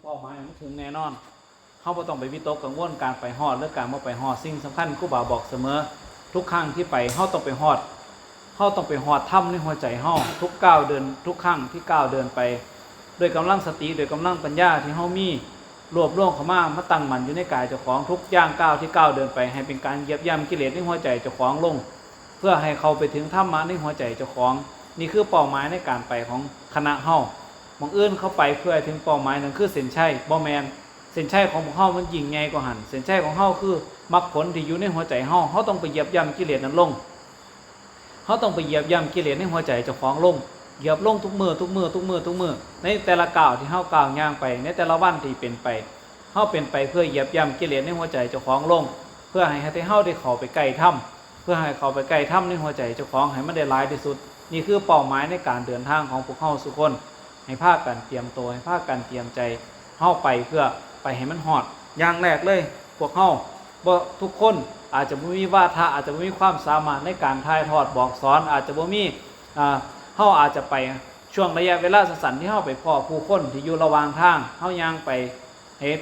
เป้าหมายมันถึงแน่นอนเฮาบ่ต้องไปวิตกกังวลการไปฮอดหรือการบ่ไปฮอดสิ่งสำคัญครูบาบอกเสมอทุกครั้งที่ไปเฮาต้องไปฮอดถ้ำในหัวใจเฮาทุกก้าวเดินทุกครั้งที่ก้าวเดินไปด้วยกำลังสติด้วยกำลังปัญญาที่เฮามีรวบรวมเข้ามาตั้งมั่นอยู่ในกายเจ้าของทุกย่างก้าวที่ก้าวเดินไปให้เป็นการเหยียบย่ำกิเลสในหัวใจเจ้าของลงเพื่อให้เขาไปถึงธรรมะในหัวใจเจ้าของนี่คือเป้าหมายในการไปของคณะเฮาบางอื่นเขาไปเพื่อถึงเป้าหมายนั้นคือเส้นชัยบ่แม่นเส้นชัยของพวกเฮามันยิ่งใหญ่กว่าหันเส้นชัยของเฮาคือมรรคผลที่อยู่ในหัวใจเฮาต้องไปเหยียบย่ำกิเลสนั้นลงเขาต้องไปเหยียบย่ำกิเลสในหัวใจเจ้าของลงเหยียบลงทุกมือในแต่ละก้าวที่เฮาก้าวย่างไปในแต่ละวันที่เป็นไปเฮาเป็นไปเพื่อเหยียบย่ำกิเลสในหัวใจเจ้าของลงเพื่อให้เฮาได้เข้าไปใกล้ธรรมเพื่อให้เข้าไปใกล้ธรรมในหัวใจเจ้าของให้มันได้หลายที่สุดนี่คือเป้าหมายในการเดินทางของพวกเฮาทุกคนให้พากันเตรียมตัวให้พากันเตรียมใจเฮาไปเพื่อไปให้มันฮอดอย่างแรกเลยพวกเฮาบ่ทุกคนอาจจะบ่มีวาทะอาจจะบ่มีความสามารถในการถ่ายทอดบอกสอนอาจจะบ่มีเฮาอาจจะไปช่วงระยะเวลาสั้นๆที่เฮาไปพ้อผู้คนที่อยู่ระหว่างทางเฮาย่างไป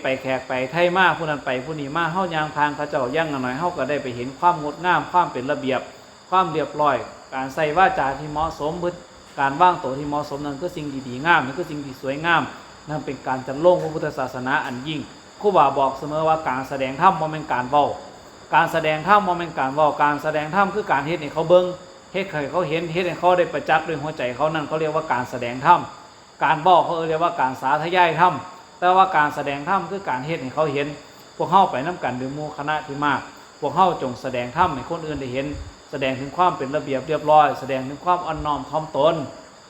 ไปแขกไปไทยมาผู้นั้นไปผู้นี้มาเฮาย่างทางเขาเจ้าย่างหน่อยเฮาก็ได้ไปเห็นความงดงามความเป็นระเบียบความเรียบร้อยการใส่วาจาที่เหมาะสมการวางตัวที่เหมาะสมนั้นคือสิ่งดีๆงามนั่นคือสิ่งที่สวยงามนั่นเป็นการจัดลงพระพุทธศาสนาอันยิ่งครูบาบอกเสมอว่าการแสดงธรรมบ่แม่นการเว้าการแสดงธรรมบ่แม่นการเว้าการแสดงธรรมคือการเฮ็ดให้เขาเบิ่งเฮ็ดให้เขาเห็นเฮ็ดให้เขาได้ประจักษ์ด้วยหัวใจเขานั่นเขาเรียกว่าการแสดงธรรมการเว้าเขาเรียกว่าการสาธยายธรรมแต่ว่าการแสดงธรรมคือการเฮ็ดให้เขาเห็นพวกเฮาไปนำกันด้วยหมู่คณะที่มากพวกเฮาจงแสดงธรรมให้คนอื่นได้เห็นแสดงถึงความเป็นระเบียบเรียบร้อยแสดงถึงความอ่อนน้อมถ่อมตน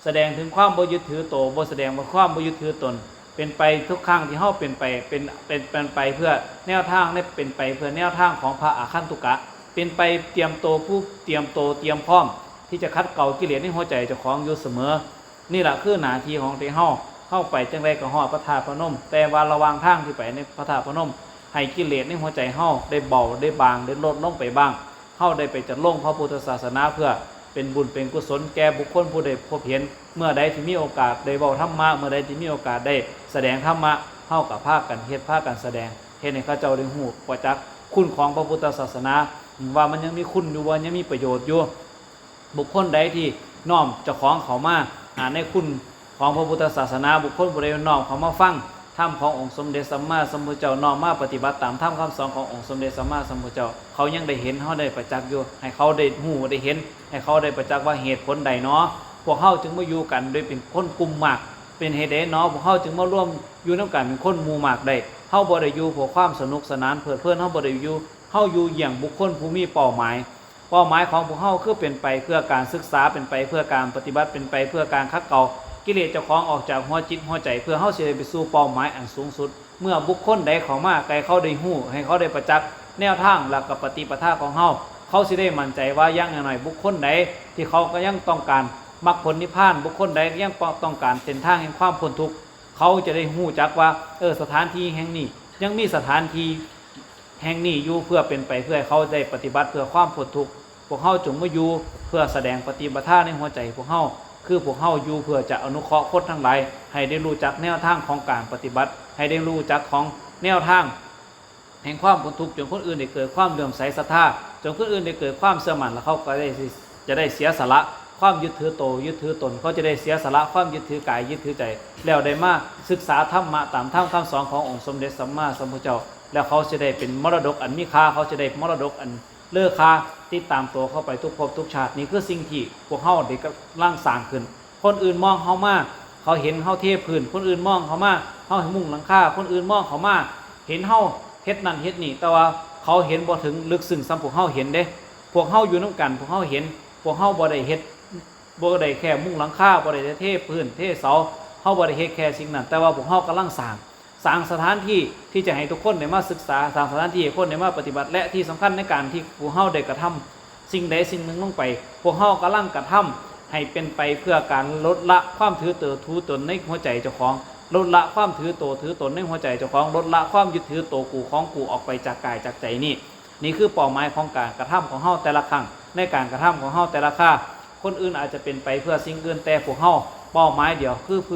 แสดงถึงความบ่ยึดถือโตบ่แสดงว่าความบ่ยึดถือตนเป็นไปทุกครั้งที่เฮาเป็นไปเพื่อแนวทางได้เป็นไปเพื่อแนวทางของพระอาคันตุกะเป็นไปเตรียมโตผู้เตรียมโตเตรียมพร้อมที่จะคัดเกลากิเลสในหัวใจเจ้าของอยู่เสมอนี่แหละคือหน้าที่ของที่เฮาเข้าไปจังไดก็ฮอดพระธาตุพนมแต่ว่าระหว่างทางที่ไปในพระธาตุพนมให้กิเลสในหัวใจเฮาได้เบาได้บางได้ลดลงไปบ้างเฮาได้ไปจัดลงพระพุทธศาสนาเพื่อเป็นบุญเป็นกุศลแก่บุคคลผู้ใดพบเห็นเมื่อใดที่มีโอกาสได้เว้าธรรมะเมื่อใดที่มีโอกาสได้แสดงธรรมะเฮากับพากันเฮ็ดพากันแสดงเฮ็ดให้เขาเจ้าได้ฮู้ประจักษ์คุณของพระพุทธศาสนาว่ามันยังมีคุณอยู่ว่ายังมีประโยชน์อยู่บุคคลใดที่น้อมเจ้าของเขามาในคุณของพระพุทธศาสนาบุคคลผู้ใดน้อมเขามาฟังธรรมขององค์สมเด็จสัมมาสัมพุทธเจ้าน้อมมาปฏิบัติตามธรรมคำสอนขององค์สมเด็จสัมมาสัมพุทธเจ้าเขายังได้เห็นเขาได้ประจักษ์อยู่ให้เขาได้หูได้เห็นให้เขาได้ประจักษ์ว่าเหตุผลใดเนาะพวกเขาจึงมาอยู่กันโดยเป็นคนกลุ่มมากเป็นเหตุใดเนาะพวกเขาจึงมาร่วมอยู่น้ำกันเป็นคนหมู่มากได้เขาบ่ได้อยู่เพื่อความสนุกสนานเพลิดเพลินเขาบ่ได้อยู่เขาอยู่อย่างบุคคลผู้มีเป้าหมายของพวกเขาคือเป็นไปเพื่อการศึกษาเป็นไปเพื่อการปฏิบัติเป็นไปเพื่อการคัดเกลากิเลสเจ้าของออกจากหัวจิตหัวใจเพื่อเฮาสิได้ไปสู่เป้าหมายอันสูงสุดเมื่อบุคคลใดเข้ามาไกลเขาได้ฮู้ให้เขาได้ประจักษ์แนวทางหลักกับปฏิปทาของเฮาเขาสิได้มั่นใจว่ายังหน่อยบุคคลใดที่เขาก็ยังต้องการมรรคผลนิพพานบุคคลใดยังต้องการเส้นทางแห่งความพ้นทุกข์เขาจะได้ฮู้จักว่าสถานที่แห่งนี้ยังมีสถานที่แห่งนี้อยู่เพื่อเป็นไปเพื่อเขาได้ปฏิบัติเพื่อความพ้นทุกข์พวกเฮาจงมาอยู่เพื่อแสดงปฏิปทาในหัวใจพวกเฮาคือพวกเฮาอยู่เพื่อจะอนุเคราะห์คนทั้งหลายให้ได้รู้จักแนวทางของการปฏิบัติให้ได้รู้จักของแนวทางแห่งความพ้นทุกข์จนคนอื่นได้เกิดความเลื่อมใสศรัทธาจนคนอื่นได้เกิดความเชื่อมั่นแล้วเขาก็จะได้เสียสละความยึดถือโตยึดถือตนเขาจะได้เสียสละความยึดถือกายยึดถือใจแล้วได้มาศึกษาธรรมะตามธรรมคำสอนขององค์สมเด็จสัมมาสัมพุทธเจ้าแล้วเขาจะได้เป็นมรดกอันมีค่าเขาจะได้มรดกอันเลิศค่าติดตามตัวเข้าไปทุกภพทุกชาตินี่คือสิ่งที่พวกเฮาได้ร่างสร้างขึ้นคนอื่นมองเฮามาเขาเห็นเฮาเทพื้นคนอื่นมองเขามาเฮามุ่งหลังคาคนอื่นมองเขามาเห็นเฮาเฮ็ดนั่นเฮ็ดนี่แต่ว่าเขาเห็นบ่ถึงลึกซึ้งซ้ำพวกเฮาเห็นเด้พวกเฮาอยู่นำกันพวกเฮาเห็นพวกเฮาบ่ได้เฮ็ดบ่ได้แค่มุ่งหลังคาบ่ได้เทพื้นเทเสาเฮาบ่ได้เฮ็ดแค่สิ่งนั้นแต่ว่าพวกเฮากำลังสร้างสถานที่ที่จะให้ทุกคนได้มาศึกษาสร้างสถานที่ให้คนได้มาปฏิบัติและที่สำคัญในการที่พวกเฮาได้กระทำสิ่งใดสิ่งหนึ่งลงไปพวกเฮากำลังกระทำให้เป็นไปเพื่อการลดละความถือตัวถือตนในหัวใจเจ้าของลดละความถือตัวถือตนในหัวใจเจ้าของลดละความยึดถือตัวกูของกูออกไปจากกายจากใจนี่คือเป้าหมายของการกระทำของเฮาแต่ละครั้งในการกระทำของเฮาแต่ละคราคนอื่นอาจจะเป็นไปเพื่อสิ่งอื่นแต่พวกเฮาเป้าหมายเดียวคือเ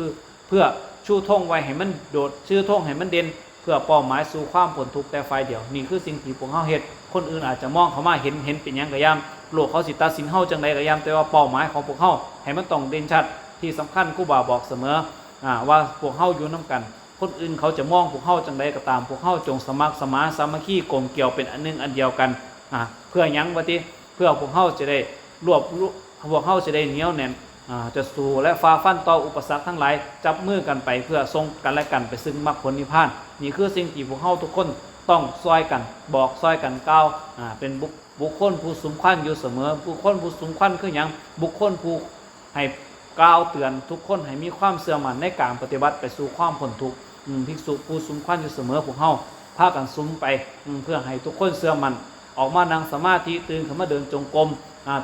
พื่อ ชูธงไว้ให้มันโดดชื่อธงให้มันเด่นเพื่อเป้าหมายสู่ความพ้นทุกข์แต่ฝ่ายเดียวนี่คือสิ่งที่พวกเฮาเฮ็ดคนอื่นอาจจะมองเข้ามาเห็นเป็นหยังก็ยามโลกเขาสิตัดสินเฮาจังไดก็ยามแต่ว่าเป้าหมายของพวกเฮาให้มันต้องเด่นชัดที่สำคัญครูบาบอกเสมอว่าพวกเฮาอยู่นํกันคนอื่นเขาจะมองพวกเฮาจังไดก็ตามพวกเฮาจงสมัครสมานสามัคคีกลมเกลี่ยวเป็นอันหนึงอันเดียวกันเพื่อหยังว่าติเพื่อพวกเฮาจะได้พวกเฮาจะได้เหนียวแน่นจะสู้และฝ่าฟันต่ออุปสรรคทั้งหลายจับมือกันไปเพื่อส่งกันและกันไปซึ่งมรรคผลนิพพานนี่คือสิ่งที่พวกเฮาทุกคนต้องซอยกันบอกซอยกันกล่าวเป็นบุคคลผู้สมควรอยู่เสมอบุคคลผู้สมควรคือหยังบุคคลผู้ให้กล่าวเตือนทุกคนให้มีความเชื่อมั่นในการปฏิบัติไปสู่ความพ้นทุกข์ภิกษุผู้สมควรอยู่เสมอพวกเฮาพากันสุมไปเพื่อให้ทุกคนเชื่อมั่นออกมานั่งสมาธิตื่นขึ้นมาเดินจงกรม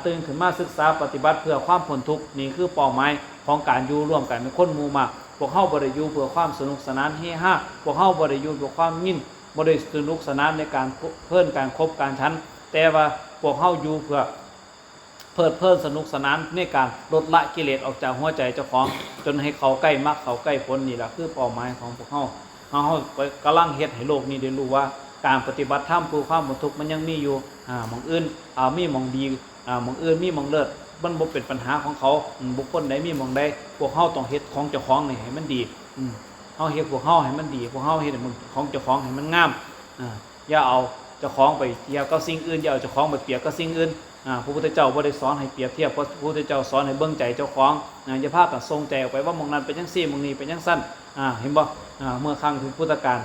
ตื่นขึ้นมาศึกษาปฏิบัติเพื่อความพ้นทุกข์นี่คือเป้าหมายของการอยู่ร่วมกันเป็นคนหมู่มากพวกเฮาบ่ได้อยู่เพื่อความสนุกสนานเฮฮาพวกเฮาบ่ได้อยู่เพื่อความยินบ่ได้สนุกสนานในการเพิ่นการคบการชั้นแต่ว่าพวกเฮาอยู่เพื่อเพลิดเพลินสนุกสนานในการลดละกิเลสออกจากหัวใจเจ้าของจนให้เขาใกล้มรรคเขาใกล้ผลนี่แหละคือเป้าหมายของพวกเฮากำลังเฮ็ดให้โลกนี้ได้รู้ว่าการปฏิบัติธรรมเพื่อความพ้นทุกข์มันยังมีอยู่หม่องอื่นมีหม่องดีหม่องอื่นมีหม่องเลิศมันบ่เป็นปัญหาของเขาบุคคลใดมีหม่องใดพวกเฮาต้องเฮ็ดของเจ้าของนี่ให้มันดีเฮาเฮ็ดพวกเฮาให้มันดีพวกเฮาเฮ็ดของเจ้าของให้มันงามอย่าเอาเจ้าของไปเทียบกับสิ่งอื่นอย่าเอาเจ้าของไปเปรียบกับสิ่งอื่นพระพุทธเจ้าบ่ได้สอนให้เปรียบเทียบพระพุทธเจ้าสอนให้เบิ่งใจเจ้าของอย่าพากันทรงใจออกไปว่าหม่องนั้นเป็นจังซี่หม่องนี้เป็นจังซั่นเห็นบ่เมื่อครั้งถึงพุทธกาล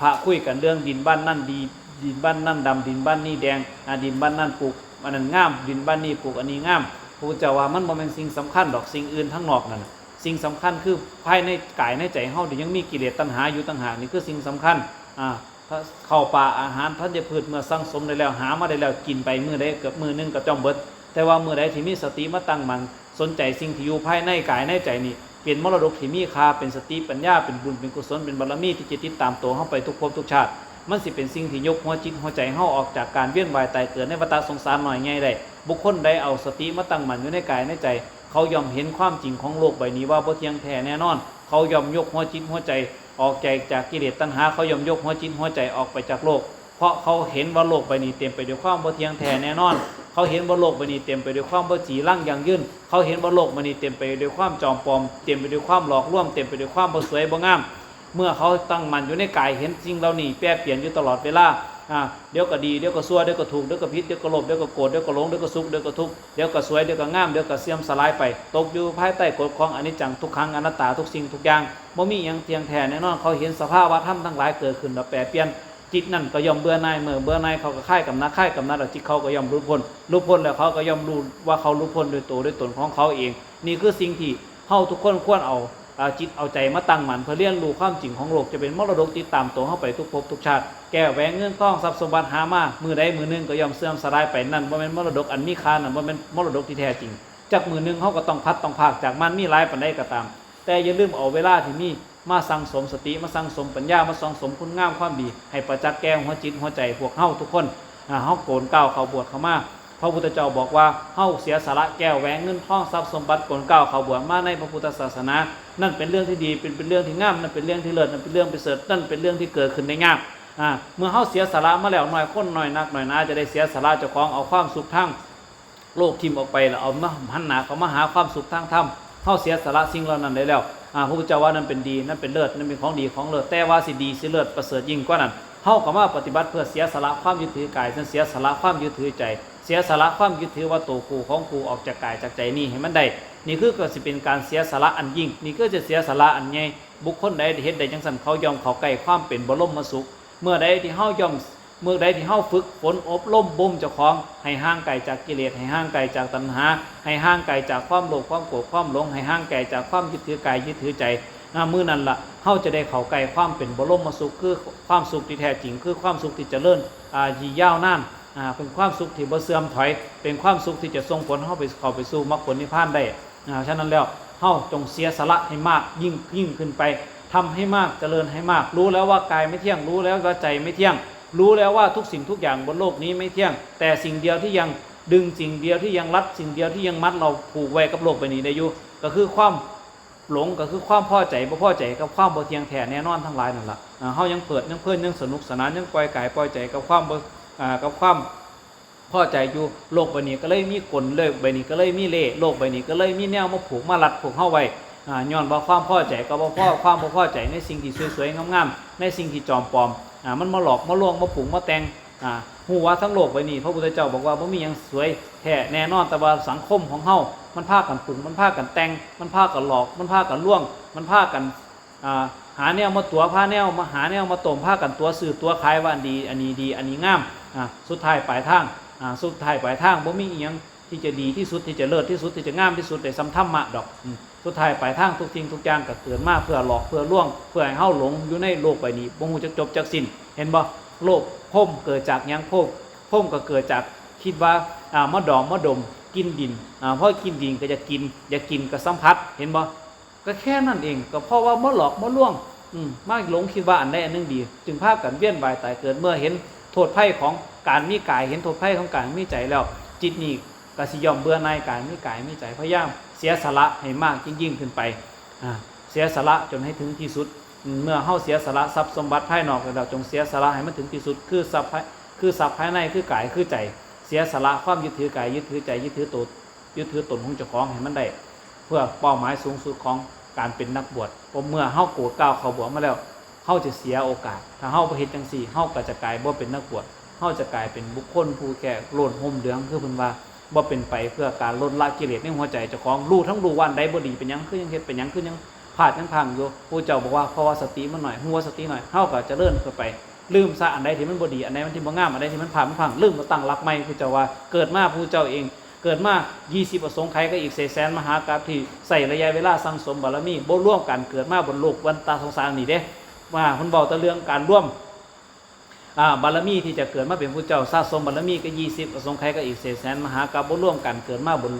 พระคุยกันเรื่องดินบ้านนั่นดีดินบ้านนั่นดำดินบ้านนี่แดงดินบ้านนั่นปลูกอันนั้นงามดินบ้านนี่ปลูกอันนี้งามพระพุทธเจ้าว่ามันบ่แม่นสิ่งสำคัญดอกสิ่งอื่นทั้งนอกนั่นสิ่งสำคัญคือภายในกายในใจเฮาที่ยังมีกิเลสตัณหาอยู่ต่างหากนี่คือสิ่งสำคัญเข้าป่าอาหารธัญพืชเมื่อสั่งสมได้แล้วหามาได้แล้วกินไปมื้อใดเกือบมื้อนึงก็จ้อมเบิดแต่ว่ามื้อใดที่มีสติมาตั้งมั่นสนใจสิ่งที่อยู่ภายในกายในใจนี่เป็นมรดกที่มีค่าเป็นสติปัญญาเป็นบุญเป็นกุศลเป็นบารมีที่จะติดตามตัวเฮาไปทุกภพทุกชาติมันสิเป็นสิ่งที่ยกหัวจิตหัวใจเฮาออกจากการเวียนว่ายตายเกิดในวัฏสงสารหน่อยใหญ่ได้บุคคลใดเอาสติมาตั้งมั่นอยู่ในกายในใจเขายอมเห็นความจริงของโลกใบนี้ว่าบ่เที่ยงแท้แน่นอนเขายอมยกหัวจิตหัวใจออกจากกิเลสตัณหาเขายอมยกหัวจิตหัวใจออกไปจากโลกเพราะเขาเห็นว่าโลกใบนี้เต็มไปด้วยความบ่เที่ยงแท้แน่นอนเขาเห็นว่าโลกใบนี้เต็มไปด้วยความบ่จีรังยั่งยืนเขาเห็นว่าโลกใบนี้เต็มไปด้วยความจอมปลอมเต็มไปด้วยความหลอกลวงเต็มไปด้วยความบ่สวยบ่งามเมื่อเขาตั้งมั่นอยู่ในกายเห็นสิ่งเหล่านี้แปรเปลี่ยนอยู่ตลอดเวลาเดี๋ยวก็ดีเดี๋ยวก็ชั่วเดี๋ยวก็ถูกเดี๋ยวก็ผิดเดี๋ยวก็โลภเดี๋ยวก็โกรธเดี๋ยวก็หลงเดี๋ยวก็สุขเดี๋ยวก็ทุกข์เดี๋ยวก็สวยเดี๋ยวก็งามเดี๋ยวก็เสื่อมสลายไปตกอยู่ภายใต้กฎของอนิจจังทุกขังอนัตตาทุกสิ่งทุกอย่างบ่มีหยังเที่ยงแท้แน่นอนเขาเห็นสภาวะธรรมทั้งหลายเกิดขึ้นแล้วแปรเปลี่ยนจิตนั่นก็ย่อมเบื่อหน่ายเมื่อเบื่อหน่ายเขาก็คล้ายกับนักแล้วจิตเขาก็ย่อมรู้พ้นแล้วเขาก็ย่อมรู้ว่าเขารู้พ้นด้วยตัวด้วยตนของเขาเองนี่คือสิ่งที่เฮาทุกคนควรเอาจิตเอาใจมาตั้งมั่นเพื่อเรียนรู้ความจริงของโลกจะเป็นมรดกติดตามตัวเฮาไปทุกภพทุกชาติแก้แหวงเงินทองทรัพย์สมบัติหามามือใดมือนึงก็ย่อมเสื่อมสลายไปนั่นบ่แม่นมรดกอันมีค่านั่นบ่แม่นมรดกที่แท้จริงจากมือนึงเฮาก็ต้องพัดต้องภาคจากมันมีหลายปานใดก็ตามแต่อย่าลืมเอาเวลาที่มีมาสั่งสมสติมาสั่งสมปัญญามาสั่งสมคุณงามความดีให้ประจักษ์แก้หัวจิตหัวใจพวกเฮาทุกคนเฮาโกนก้าวเข้าบวชเข้ามาพระพุทธเจ้าบอกว่าเฮาเสียสละแก้วแหวนเงินทองทรัพย์สมบัติโกนก้าวเข้าบวชมาในพระพุทธศาสนานั่นเป็นเรื่องที่ดีเป็นเรื่องที่งามนั่นเป็นเรื่องที่เลิศนั่นเป็นเรื่องประเสริฐนั่นเป็นเรื่องที่เกิดขึ้นได้ง่ายเมื่อเฮาเสียสละมาแล้วหน่อยคนหน่อยนักหน่อยหนาจะได้เสียสละเจ้าของเอาความสุขทั้งโลกทิ่มออกไปแล้วเอามาหันหน้าเข้ามาหาความสุขทางธรรมเฮาเสียสละสิ่งเหล่านั้นได้แล้วพระพุทธเจ้าว่านั่นเป็นดีนั่นเป็นเลิศนั่นเป็นของดีของเลิศแต่ว่าสิดีสิเลิศประเสริฐยิ่งกว่านั้นเฮาก็มาปฏิบัติเพื่อเสียสละความยึดถือกายเสียสละความยึดถือใจเสียสละความยึดถือว่าตัวกูของกูออกจากกายจากใจนี่ให้มันได้นี่คือก็สิเป็นการเสียสละอันยิ่งนี่ก็จะเสียสละอันใหญ่บุคคลใดเฮ็ดได้จังซั่นเขายอมเข้าใกล้ความเป็นบรมสุขเมื่อใดที่เฮายอมเมื่อใดที่เฮาฝึกฝนอบรมบ่มเจ้าของให้ห่างไกลจากกิเลสให้ห่างไกลจากตัณหาให้ห่างไกลจากความโลภความโกรธความหลงให้ห่างไกลจากความยึดถือกายยึดถือใจมื้อนั้นล่ะเฮาจะได้เข้าใกล้ความเป็นบรมสุขคือความสุขที่แท้จริงคือความสุขที่เจริญยาวนานเป็นความสุขที่บ่เสื่อมถอยเป็นความสุขที่จะส่งผลเข้าไปสู่มรรคผลนิพพานได้ฉะนั้นแล้วเฮาจงเสียสละให้มากยิ่งขึ้นไปทำให้มากเจริญให้มากรู้แล้วว่ากายไม่เที่ยงรู้แล้วว่าใจไม่เที่ยงรู้แล้วว่าทุกสิ่งทุกอย่างบนโลกนี้ไม่เที่ยงแต่สิ่งเดียวที่ยังดึงสิ่งเดียวที่ยังรัดสิ่งเดียวที่ยังมัดเราผูกไว้กับโลกใบนี้ได้อยู่ก็คือความ หลงก็คือความพอใจบ่พอใจกับความบ่เที่ยงแท้แน่นอนทั้งหลายนั่นล่ะเฮายังเปิดยังเพลินยังสนุกสนานยังปล่อยกายปล่อยใจกับความบ่กับความพอใจอยู่โลกใบนี้ก็เลยมีกลเลยใบนี้ก็เลยมีเล่โลกใบนี้ก็เลยมีแนวมาผูกมารัดผูกเฮาไว้ย้อนว่าความพอใจก็บ่พอความบ่พอใจในสิ่งที่สวยๆงามๆในสิ่งที่จอมปลอมมันมาหลอกมาลวงมาปรุงมาแต่งฮู้ว่าทั้งโลกใบนี้พระพุทธเจ้าบอกว่าบ่มีหยังสวยแท้แน่นอนแต่ว่าสังคมของเฮามันพากันปรุงมันพากันแต่งมันพากันหลอกมันพากันลวงมันพากันหาแนวมาตัวพาแนวมาหาแนวมาต้มพากันตัวซื้อตัวขายว่าอันดีอันนี้ดีอันนี้งามสุดท้ายปลายทางบ่มีอีหยังที่จะดีที่สุดที่จะเลิศที่สุดที่จะงามที่สุดได้ซ้ำธรรมะดอกสุดท้ายปลายทางทุกสิ่งทุกอย่างก็เกิดมาเพื่อหลอกเพื่อลวงเพื่อให้เฮาหลงอยู่ในโลกใบนี้บ่ฮู้จักจบจักสิ้นเห็นบ่โลกภพเกิดจากหยังภพก็เกิดจากคิดว่ามาดอมมาดมกินดินเพราะกินดินก็จะกินอยากกินก็สัมผัสเห็นบ่ก็แค่นั้นเองก็เพราะว่ามาหลอกมาลวงมาหลงคิดว่าอันใดอันหนึงดีจึงพากันเวียนว่ายตายเกิดเมื่อเห็นโทษภัยของการมีกายเห็นโทษภัยของการมีใจแล้วจิตนี้ก็สิยอมเบื่อหน่ายกายมีใจพยายามเสียสละให้มากยิ่งขึ้นไปเสียสละจนให้ถึงที่สุดเมื่อเฮาเสียสละทรัพย์สมบัติภายนอกแล้วจงเสียสละให้มันถึงที่สุดคือทรัพย์ภายในคือกายคือใจเสียสละความยึดถือกายยึดถือใจยึดถือตนของเจ้าของให้มันได้เพื่อเป้าหมายสูงสุดของการเป็นนักบวชเมื่อเฮาโกรธก้าวเข้าบวชมาแล้วเฮาจะเสียโอกาสถ้าเฮาบ่เฮ็ดจังซี่เฮาก็จะกลายบ่เป็นนักบวชเฮาจะกลายเป็นบุคคลผู้แก่โลนห่มเหลืองคือเพิ่นว่าบ่เป็นไปเพื่อการลดละกิเลสในหัวใจเจ้าของรู้ทั้งรู้วันใดบ่ดีเป็นหยังคือยังเฮ็ดเป็นหยังคือยังพลาดยังพังอยู่ผู้เจ้าบอกว่าเพราะว่าสติมันหน่อยหัวสติหน่อยเฮาก็เจริญขึ้นไปลืมซะอันใดที่มันบ่ดีอันใดมันที่บ่งามอันใดที่มันผ่านมันพังลืมมาตั้งหลักใหม่ผู้เจ้าว่าเกิดมาผู้เจ้าเองเกิดมา20ประสงค์ไขก็อีกแสนมหากาพย์ที่ใส่ระยะเวลาสั่งสมบารมีบ่ร่วมกันเกิดมาบนโลกวันตาสงสารนี่เด้ว่าเพิ่นเว้าแต่เรื่องการร่วมบารมีที่จะเกิดมาเป็นผู้เจ้าสะสมบารมีก็20ประสงค์ไขก็อีกแสนมหากาพย์บ่ร่วมกันเกิดมาบน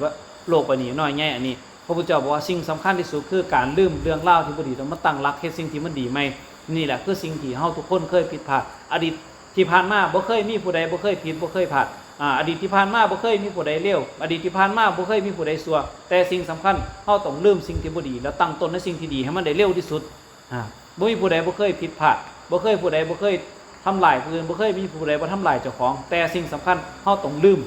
โลกใบนี้น้อยใหญ่อันนี้พระพุทธเจ้าบอกว่าสิ่งสำคัญที่สุดคือการลืมเรื่องราวที่บ่ดีต้องมาตั้งหลักเฮ็ดสิ่งที่มันดีใหม่นี่แหละคือสิ่งที่เฮาทุกคนเคยผิดพลาดอดีตที่ผ่านมาบ่เคยมีผู้ใดบ่เคยผิดบ่เคยพลาดอดีตที่ผ่านมาบ่เคยมีผู้ใดเลวอดีตที่ผ่านมาบ่เคยมีผู้ใดชั่วแต่สิ่งสำคัญเฮาต้องลืมสิ่งที่บ่ดีแล้วตั้งต้นในสิ่งที่ดีให้มันได้เร็วที่สุดบ่มีผู้ใดบ่เคยผิดพลาดบ่เคยผู้ใดบ่เคยทำลายผู้อื่นบ่เคยมีผู้ใดบ่ทำลายเจ้าของแต่สิ่งสำคัญเฮาต้องลืม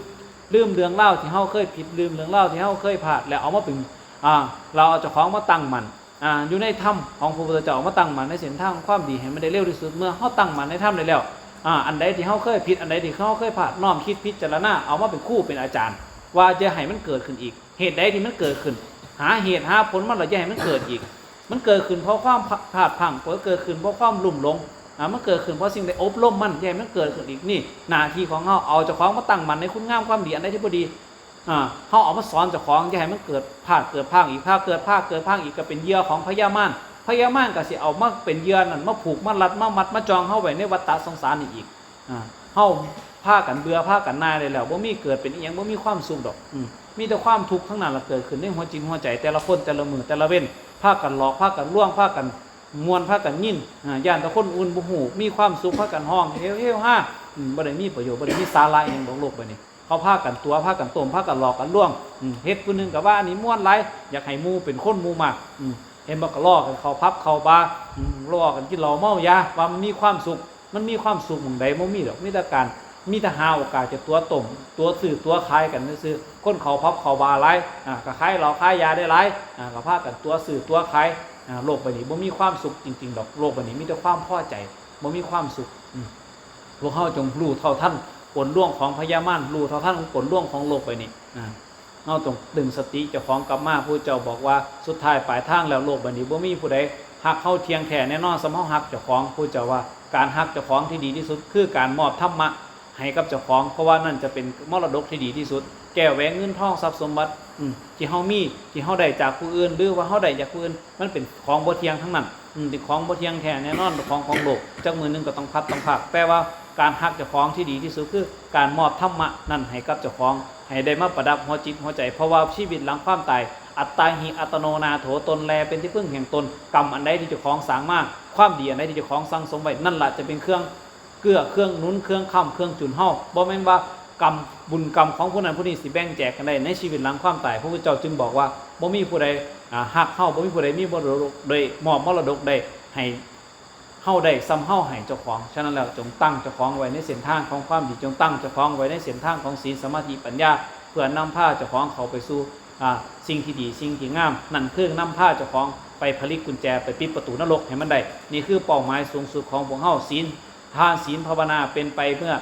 เรื่องราวที่เฮาเคยผิดลืมเรื่องราวที่เฮาเคยพลาดแล้วเอามาเป็นเราเอาเจ้าของมาตั้งมั่นอยู่ในธรรมของพระพุทธเจ้ามาตั้งมั่นในเส้นทางความดีให้มันได้เร็วที่สุดเมื่อเฮาตั้งมั่นในธรรมได้แล้วอันใดที่เฮาเคยผิดอันใดที่เฮาเคยพลาดน้อมคิดพิจารณาเอามาเป็นครูเป็นอาจารย์ว่าจะให้มันเกิดขึ้นอีกเหตุใดที่มันเกิดขึ้นหาเหตุหาผลมันแล้วจะให้มันเกิดอีกมันเกิดขึ้นเพราะความพลาดพลั้งเกิดขึ้นเพราะความลุ่มหลงมันเกิดขึ้นเพราะสิ่งใดอบรมมันจะให้มันเกิดขึ้นอีกนี่หน้าที่ของเฮาเอาเจ้าของมาตั้งมั่นในคุณงามความดีอันใดที่บ่ดีเขาเอามาสอนเจ้าของอย่าให้มันเกิดพลาดเกิดพังอีกถ้าเกิดพลาดเกิดพังอีกก็เป็นเหยื่อของพญามารก็สิเอามาเป็นเหยื่อนั่นมาผูกมารัดมามัดมาจองเฮาไว้ในวัฏฏะสงสารนี่อีกเฮาพากันเบื่อพากันนายได้แล้วบ่มีเกิดเป็นอีหยังบ่มีความสุขดอกมีแต่ความทุกข์ทั้งนั้นละเกิดขึ้นในหัวจิตหัวใจแต่ละคนแต่ละมือแต่ละเว้นพากันหลอกพากันลวงพากันมวนพากันยินย่านแต่คนอื่นบ่ฮู้มีความสุขพากันห้องเฮ้วๆฮ่าบ่ได้มีประโยชน์บ่ได้มีสาระอีหยังของโลกใบนี้เขาพากันตัวพากันต้มพากันหลอกกันลวงเฮ็ดผู้นึงก็ว่านี่ม่วนหลายอยากให้หมู่เป็นคนหมู่มากเห็นบ่ก็ล้อกันเข้าพับเข้าบาร์ล้อกันกินเหล้าเมายาว่ามันมีความสุขหม้องใดบ่มีดอกมีแต่หาโอกาสจะตัวต้มตัวซื้อตัวขายกันซื่อคนเข้าพับเข้าบาร์หลายก็ขายเหล้าขายยาได้หลายก็พากันตัวซื้อตัวขายโลกใบนี้บ่มีความสุขจริงๆดอกโลกใบนี้มีแต่ความพอใจบ่มีความสุขพวกเฮาจงรู้เท่าทันผลล่วงของพญามารรู้เท่าทันผลล่วงของโลกใบนี้เฮาต้องดึงสติเจ้าของกลับมาผู้เจ้าบอกว่าสุดท้ายปลายทางแล้วโลกใบนี้บ่มีผู้ใดฮักเฮาเที่ยงแท้แน่นอนสำเฮาฮักเจ้าของผู้เจ้าว่าการฮักเจ้าของที่ดีที่สุดคือการมอบธรรมะให้กับเจ้าของเพราะว่านั่นจะเป็นมรดกที่ดีที่สุดแก้วแหวนเงินทองทรัพย์สมบัติที่เฮามีที่เฮาได้จากผู้อื่นหรือว่าเฮาได้จากผู้อื่นมันเป็นของบ่เที่ยงทั้งนั้นเป็นของบ่เที่ยงแท้แน่นอนของโลกจักมื้อนึงก็ต้องพัดต้องพักแปลว่าการฮักเจ้าของที่ดีที่สุดคือการมอบธรรมะนั่นให้กับเจ้าของให้ได้มาประดับหัวจิตหัวใจเพราะว่าชีวิตหลังความตายอัตตาหิอัตโนนาโถตนแลเป็นที่พึ่งแห่งตนกรรมอันใดที่เจ้าของสร้างมาความดีอันใดที่เจ้าของสั่งสมไว้นั่นล่ะจะเป็นเครื่องเกื้อเครื่องหนุนเครื่องค้ำเครื่องจุนเฮาบ่แม่นว่ากรรมบุญกรรมของผู้นั้นผู้นี้สิแบ่งแจกกันได้ในชีวิตหลังความตายพระพุทธเจ้าจึงบอกว่าบ่มีผู้ใด ฮักเฮาบ่มีผู้ใดมีมรดกได้มอบมรดกได้ให้เฮาได้ซ้ำเฮาให้เจ้าของฉะนั้นแล้วจงตั้งเจ้าของไว้ในเส้นทางของความดีจงตั้งเจ้าของไว้ในเส้นทางของศีลสมาธิปัญญาเพื่อนำพาเจ้าของเขาไปสู่สิ่งที่ดีสิ่งที่งามนั่นคือนำพาเจ้าของไปผลิตกุญแจไปปิดประตูนรกให้มันได้นี่คือเป้าหมายสูงสุดของพวกเฮาศีลทานศีลภาวนาเป็นไปเพื่อ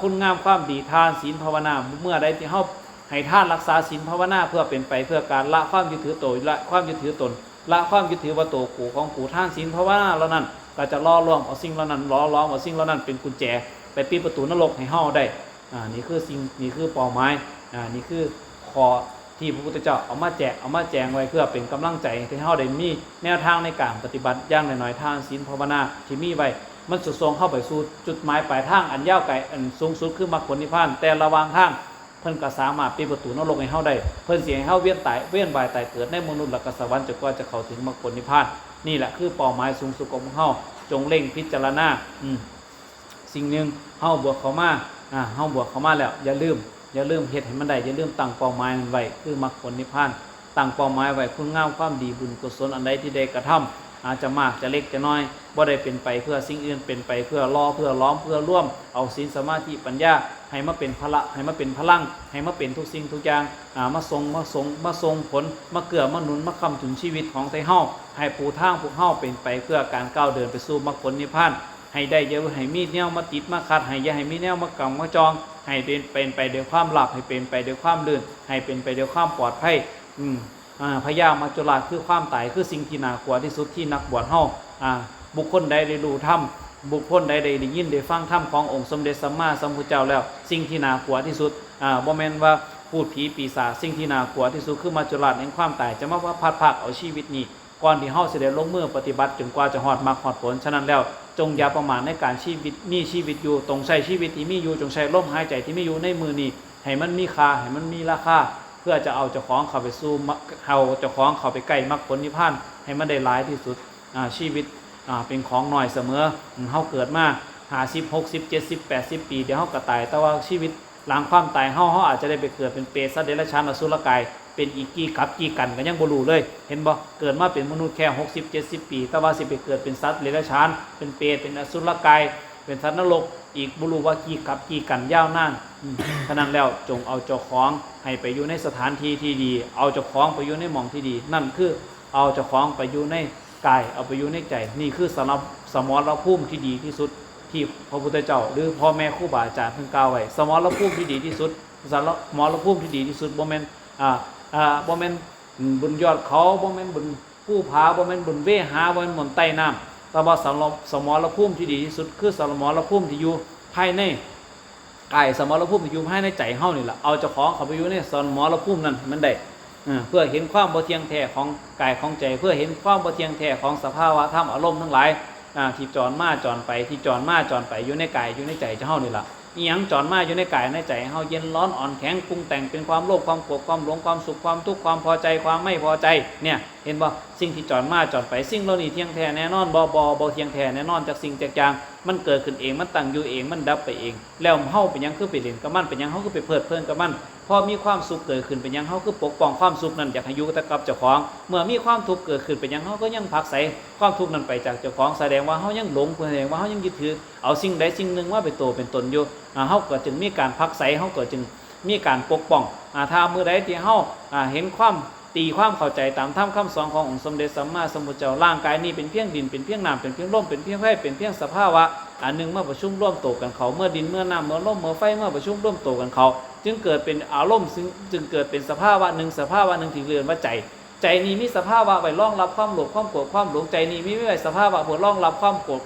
คุณงามความดีทานศีลภาวนาเมื่อใดที่เฮาให้ท่านรักษาศีลภาวนาเพื่อเป็นไปเพื่อการละความยึดถือตนละความยึดถือตนละความยึดถือว่าโตกูของกูท่านศีลภาวนาเหล่านั้นก็จะล่อลวงเอาสิ่งเหล่านั้นล้อมเอาสิ่งเหล่านั้นเป็นกุญแจไปปิดประตูนรกให้เฮาได้นี่คือสิ่งนี่คือเป้าหมายนี่คือข้อที่พระพุทธเจ้าเอามาแจงไว้เพื่อเป็นกำลังใจให้เฮาได้มีแนวทางในการปฏิบัติอย่างน้อยๆทานศีลภาวนาที่มีไว้มันสุดทรงเข้าไปสู่จุดหมายปลายทางอันยาวไกลอันสูงสุดคือมรรคผลนิพพานแต่ระหว่างทางเพิ่นก็สามารถปิดประตูนรกให้เฮาได้เพิ่นสิให้เฮาเวียนว่ายตายเกิดในมนุษย์และก็สวรรค์จนกว่าจะเข้าถึงมรรคผลนิพพานนี่แหละคือเป้าหมายสูงสุดของเฮาจงเร่งพิจารณาสิ่งหนึ่งเฮาบวกเข้ามาเฮาบวกเข้ามาแล้วอย่าลืมเฮ็ดให้มันได้อย่าลืมตั้งเป้าหมายมันไว้คือมรรคผลนิพพานตั้งเป้าหมายไว้คุณงามความดีบุญกุศลอันใดที่ได้กระทำอาจจะมากจะเล็กจะน้อยบ่ได้เป็นไปเพื่อสิ่งอื่นเป็นไปเพื่อเพื่อล้อมเพื่อร่วมเอาศีลสมาธิปัญญาให้มาเป็นพละให้มาเป็นพลังให้มาเป็นทุกสิ่งทุกอย่างมาทรงผลมาเกื้อมาหนุนมาค้ำจุนชีวิตของไทเฮาให้ปูทางพวกเฮาเป็นไปเพื่อการก้าวเดินไปสู่มรรคผลนิพพานให้ได้อย่าให้มีแนวมาติดมาขัดให้อย่าให้มีแนวมากำมาจองให้เป็นไปด้วยความหลับให้เป็นไปด้วยความลื่นให้เป็นไปด้วยความปลอดภัยพยามัจจุราชคือความตายคือสิ่งที่น่ากลัวที่สุดที่นักบวชเฮาบุคคลใดได้รู้ธรรมบุคคลใดได้ยินได้ฟังธรรมขององค์สมเด็จสัมมาสัมพุทธเจ้าแล้วสิ่งที่น่ากลัวที่สุดบ่แม่นว่าพูดผีปีศาจสิ่งที่น่ากลัวที่สุดคือมัจจุราชแห่งความตายจะมาพัดพากเอาชีวิตนี้ก่อนที่เฮาสิได้ลงมือปฏิบัติจนกว่าจะฮอดมรรคฮอดผลฉะนั้นแล้วจงอย่าประมาทในการมีชีวิตอยู่ตรงใช้ชีวิตที่มีอยู่จงใช้ลมหายใจที่มีอยู่ในมือนี้ให้มันมีค่าให้มันมีราคาเพื่อจะเอาเจ้าของเข้าไปสู่เอาเจ้าของเข้าไปใกล้มรรคผลนิพพานให้มันได้หลายที่สุดชีวิตเป็นของน้อยเสมอเฮาเกิดมา50 60 70 80 ปีเดี๋ยวเฮาก็ตายแต่ว่าชีวิตหลังความตายเฮาอาจจะได้ไปเกิดเป็นเปรตสัตว์เดรัจฉานอสุรกายเป็นอีกกี่กับกี่กันก็ยังบ่รู้เลยเห็นบ่เกิดมาเป็นมนุษย์แค่60 70 ปีแต่ว่าสิไปเกิดเป็นสัตว์เดรัจฉานเป็นเปรตเป็นอสุรกายเป็นสัตว์นรกอีกบ่รู้ว่ากี่กับกี่กันยาวนานฉะนั้นแล้วจงเอาเจ้าของให้ไปอยู่ในสถานที่ที่ดีเอาเจ้าของไปอยู่ในหม่องที่ดีนั่นคือเอาเจ้าของไปอยู่ในกายเอาไปอยู่ในใจนี่คือสมรภูมิที่ดีที่สุดที่พระพุทธเจ้าหรือพ่อแม่ครูบาอาจารย์เพิ่นกล่าวไว้สมรภูมิที่ดีที่สุดสมรภูมิที่ดีที่สุดบ่แม่นบ่แม่นบนยอดเขาบ่แม่นบนภูผาบ่แม่นบนเวหาบ่แม่นบนใต้น้ำแต่ว่าสมรภูมิที่ดีที่สุดคือสมรภูมิที่อยู่ภายในกายสมรภูมิที่อยู่ภายในใจเฮานี่ล่ะเอาเจ้าของเข้าไปอยู่ในสมรภูมินั้นมันได้เพื่อเห็นความบ่เที่ยงแท้ของกายของใจเพื่อเห็นความบ่เที่ยงแท้ของสภาวะธรรมอารมณ์ทั้งหลายที่จรมาจรไปที่จรมาจรไปอยู่ในกายอยู่ในใจเฮานี่ล่ะอีหยังจรมาอยู่ในกายในใจเฮาเย็นร้อนอ่อนแข็งปรุงแต่งเป็นความโลภความโกรธความหลงความสุขความทุกข์ความพอใจความไม่พอใจเนี่ยเห็นบ่สิ่งที่จรมาจรไปสิ่งเหล่านี้เที่ยงแท้แน่นอนบ่เที่ยงแท้แน่นอนจากสิ่งจากอย่างมันเกิดขึ้นเองมันตั้งอยู่เองมันดับไปเองแล้วเฮาเป็นหยังคือไปเล่นกับมันเป็นหยังเฮาคือไปเพลิดเพลินกับมันพอมีความสุขเกิดขึ้นเป็นหยังเฮาคือปกป้องความสุขนั้นอยากให้อยู่กับเจ้าของเมื่อมีความทุกข์เกิดขึ้นเป็นหยังเฮาก็ยังผลักไสความทุกข์นั้นไปจากเจ้าของแสดงว่าเฮายังหลงแสดงว่าเฮายังยึดถือเอาสิ่งใดสิ่งหนึ่งว่าเป็นตัวเป็นตนอยู่เฮาก็จึงมีการผลักไสเฮาก็จึงมีการปกป้องถ้ามื้อใดที่เฮาเห็นความตีความเข้าใจตามธรรมคำสอนขององค์สมเด็จสัมมาสัมพุทธเจ้าร่างกายนี้เป็นเพียงดินเป็นเพียงน้ำเป็นเพียงลมเป็นเพียงไฟเป็นเพียงสภาวะอันหนึ่งเมื่อประชุมร่วมโตกันเขาเมื่อดินเมื่อน้ำเมื่อลมเมื่อไฟเมื่อประชุมร่วมโตกันเขาจึงเกิดเป็นอารมณ์จึงเกิดเป็นสภาวะหนึ่งที่เรียกว่าใจนี้มีสภาวะไว้รองรับความโลภความโกรธความหลงใจนี้มีไว้สภาวะเพื่อรองรับความโกรธ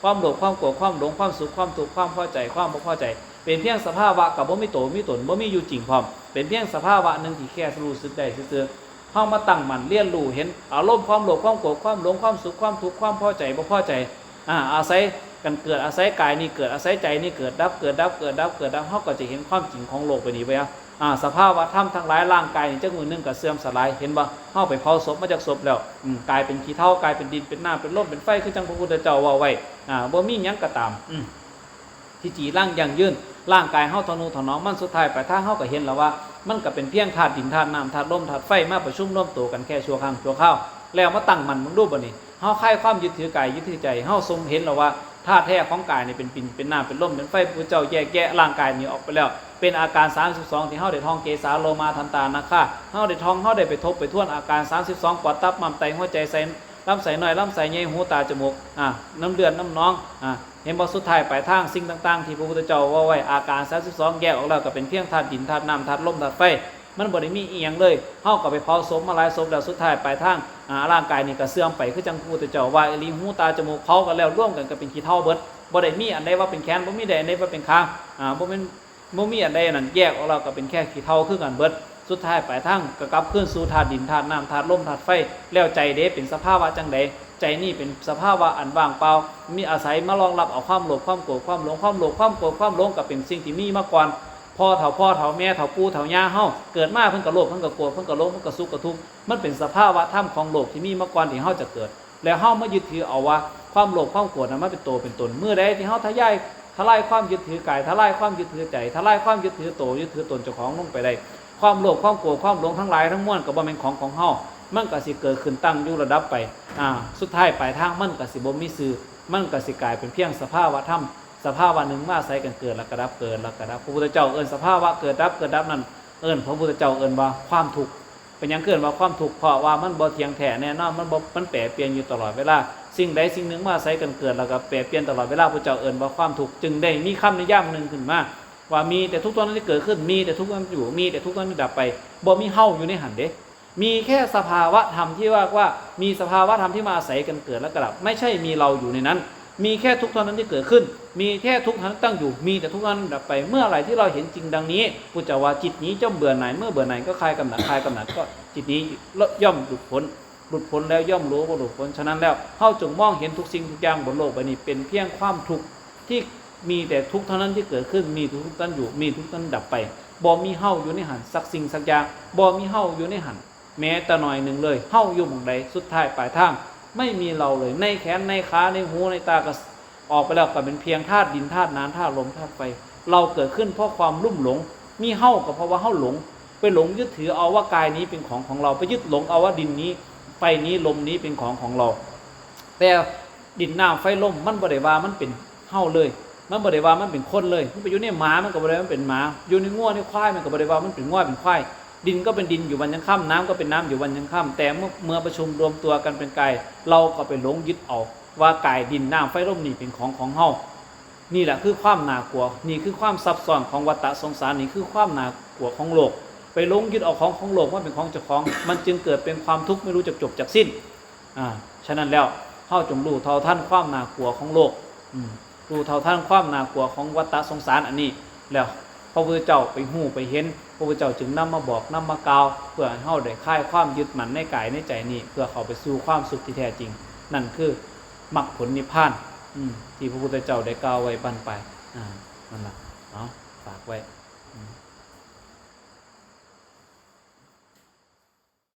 ความโลภความโกรธความหลงความสุขความทุกข์ความพอใจความไม่พอใจเป็นเพียงสภาวะกับบ่มีโตมีตนบ่มีอยู่จริงพร้อมเป็นเพียงสภาวะหนึ่งที่แค่รู้สึกได้ซื่อๆเฮามาตั้งมั่นเรียนรู้เห็นอารมณ์ความโลภความโกรธความหลงความสุขความทุกข์ความพอใจบ่พอใจอาศัยกันเกิดอาศัยกายนี่เกิดอาศัยใจนี่เกิดดับเฮาก็จะเห็นความจริงของโลกไปนี้ไปสภาวะธรรมทั้งหลายร่างกายนี่จักมื้อนึงก็เสื่อมสลายเห็นบ่เฮาไปเผาศพมาจากศพแล้วกลายเป็นขี้เถ้ากลายเป็นดินเป็นน้ำเป็นลมเป็นไฟคือจังพระพุทธเจ้าว่าไว้บ่มีหยังก็ตามที่จีร่างยั่งยืนร่างกายเฮาทนุถนอมมันสุดท้ายปลายทางเฮาก็เห็นแล้วว่า มันก็เป็นเพียงธาตุดินธาตุน้ำธาตุลมธาตุไฟมาประชุมร่วมตัวกันแค่ชั่วครั้งชั่วคราวแล้วมาตั้งมันมึงดูบ่นี่เฮาคลายความยึดถือกายยึดถือใจเฮาทรงเห็นแล้วว่าธาตุแท้ของกายนี่เป็นปิ่นเป็นน้ำเป็นลมเป็นไฟพระเจ้าแยกแยะร่างกายนี้ออกไปแล้วเป็นอาการ32ที่เฮาได้ท่องเกสาโลมาทันตานาคาเฮาได้ท่องเฮาได้ไปทบไปทวนอาการ32ปอดตับม้ามไตหัวใจไส้ลำไส้น้อยลำไส้ใหญ่หูตาจมูกน้ำเลือดน้ำหนองเห็นบ่สุดท้ายปลายทางสิ่งต่างๆที่พระพุทธเจ้าว่าไว้อาการ32แยกออกแล้วก็เป็นเพียงธาตุดินธาตุน้ำธาตุลมธาตุไฟมันบ่ได้มีอีหยังเลยเฮาก็ไปเผาศพมาหลายศพแล้วสุดท้ายปลายทางร่างกายนี่ก็เสื่อมไปคือจังพระพุทธเจ้าว่าอีหลีหูตาจมูกเผากันแล้วร่วมกันก็เป็นขี้เถ้าเบิดบ่ได้มีอันใดว่าเป็นแขนบ่มีใดอันใดว่าเป็นขาบ่มีอันใดนั่นแยกออกแล้วก็เป็นแค่ขี้เถ้าคือกันเบิดสุดท้ายปลายทางก็กลับคืนสู่ธาตุดินธาตุน้ำธาตุลมธาตุไฟแล้วใจเด้เป็นสภาวะจังใดใจนี่เป็นสภาวะอันว่างเปล่ามีอาศัยมารองรับเอาความโลภความโกรธความหลงความโลภความโกรธความหลงก็เป็นสิ่งที่มีมาก่อนพ่อเฒ่าแม่เฒ่าปู่เฒ่าย่าเฮาเกิดมาเพิ่นก็โลภเพิ่นก็โกรธเพิ่นก็หลงเพิ่นก็สุขก็ทุกข์มันเป็นสภาวะธรรมของโลกที่มีมาก่อนที่เฮาจะเกิดแล้วเฮามายึดถือเอาว่าความโลภความโกรธนั้นมันเป็นตัวเป็นตนเมื่อใดที่เฮาทลายความยึดถือกายทลายความยึดถือใจทลายความยึดถือโตยึดถือตนเจ้าของลงไปได้ความโลภความโกรธความหลงทั้งหลายทั้งมวลก็บ่แม่นของเฮามันก็สิเกิดขึ้นตั้งอยู่ระดับไปสุดท้ายปลายทางมันก็สิบ่มีซื่อมันก็สิกลายเป็นเพียงสภาวะธรรมสภาวะหนึ่งมาใส่กันเกิดแล้วก็ดับเกิดแล้วก็ดับพระพุทธเจ้าเอิ้นสภาวะเกิดดับนั่นเอิ้นพระพุทธเจ้าเอิ้นว่าความทุกข์เป็นหยังเกิดว่าความทุกข์เพราะว่ามันบ่เที่ยงแท้แน่นอนมันแปรเปลี่ยนอยู่ตลอดเวลาสิ่งใดสิ่งหนึ่งมาใส่กันเกิดแล้วก็แปรเปลี่ยนตลอดเวลาพระเจ้าเอิ้นว่าความทุกข์จึงได้มีคำนิยามนึงขึ้นมาว่ามีแต่ทุกตอนนั้นที่เกิดขึ้นมีแต่ทุกตอนอยู่มีแต่ทุกตอนที่ดับไปบ่มีเฮาอยู่ในหันเด้มีแค่สภาวะธรรมที่ว่ามีสภาวะธรรมที่มาอาศัยกันเกิดแล้วก็ดับไม่ใช่มีเราอยู่ในนั้นมีแค่ทุกตอนนั้นที่เกิดขึ้นมีแค่ทุกนั้นตั้งอยู่มีแต่ทุกนั้นดับไปเมื่อไหร่ที่เราเห็นจริงดังนี้พุทธเจ้าว่าจิตนี้ย่อมเบื่อหน่ายเมื่อเบื่อหน่ายก็คลายกำหนัดก็จิตนี้ย่อมหลุดพ้นแล้วย่อมรู้ว่าหลุดพ้นฉะนั้นแล้วเฮาจงมองเห็นทุกสิ่งทุกอย่างบนโลกใบนี้เป็นเพียงความทุกข์ที่มีแต่ทุกเท่านั้นที่เกิดขึ้นมีทุกนั้นอยู่มีทุกนั้นดับไปบ่มีเฮาอยู่ในหันสักสิ่งสักอย่างบ่มีเฮาอยู่ในหันแม้แต่หน่อยหนึ่งเลยเฮาอยู่หม่องใดสุดท้ายปลายทางไม่มีเราเลยในแขนในขาในหูในตาก็ออกไปแล้วก็เป็นเพียงธาตุดินธาตุน้ำธาตุลมธาตุไฟเราเกิดขึ้นเพราะความลุ่มหลงมีเฮาก็เพราะว่าเฮาหลงไปหลงยึดถือเอาว่ากายนี้เป็นของเราไปยึดหลงเอาว่าดินนี้ไฟนี้ลมนี้เป็นของเราแต่ดินน้ำไฟลมมันบ่ได้ว่ามันเป็นเฮาเลยมันบ่ได้ว่ามันเป็นคนเลยมันไปอยู่ในหมามันก็บ่ได้ว่ามันเป็นหมาอยู่ในงัวในควายมันก็บ่ได้ว่ามันเป็นงัวเป็นควายดินก็เป็นดินอยู่วันยังค่ำน้ำก็เป็นน้ำอยู่วันยังค่ำแต่เมื่อประชุมรวมตัวกันเป็นกายเราก็ไปหลงยึดเอาว่ากายดินน้ำไฟลมนี่เป็นของเฮานี่แหละคือความน่ากลัวนี่คือความซับซ้อนของวัฏสงสารนี่คือความน่ากลัวของโลกไปหลงยึดเอาของโลกว่าเป็นของเจ้าของมันจึงเกิดเป็นความทุกข์ไม่รู้จักจบจากสิ้นฉะนั้นแล้วเฮาจงรู้เท่าทันความน่ากลัวของโลกรู้เท่าทันความน่ากลัวของวัฏสงสารอันนี้แล้วพระพุทธเจ้าไปหู้ไปเห็นพระพุทธเจ้าจึงนำมาบอกนำมากล่าวเพื่อให้เฮาได้คลายความยึดมั่นในกายในใจนี้เพื่อเข้าไปสู่ความสุขที่แท้จริงนั่นคือมรรคผลนิพพานที่พระพุทธเจ้าได้กล่าวไว้บั้นไปนั่นล่ะฝากไว้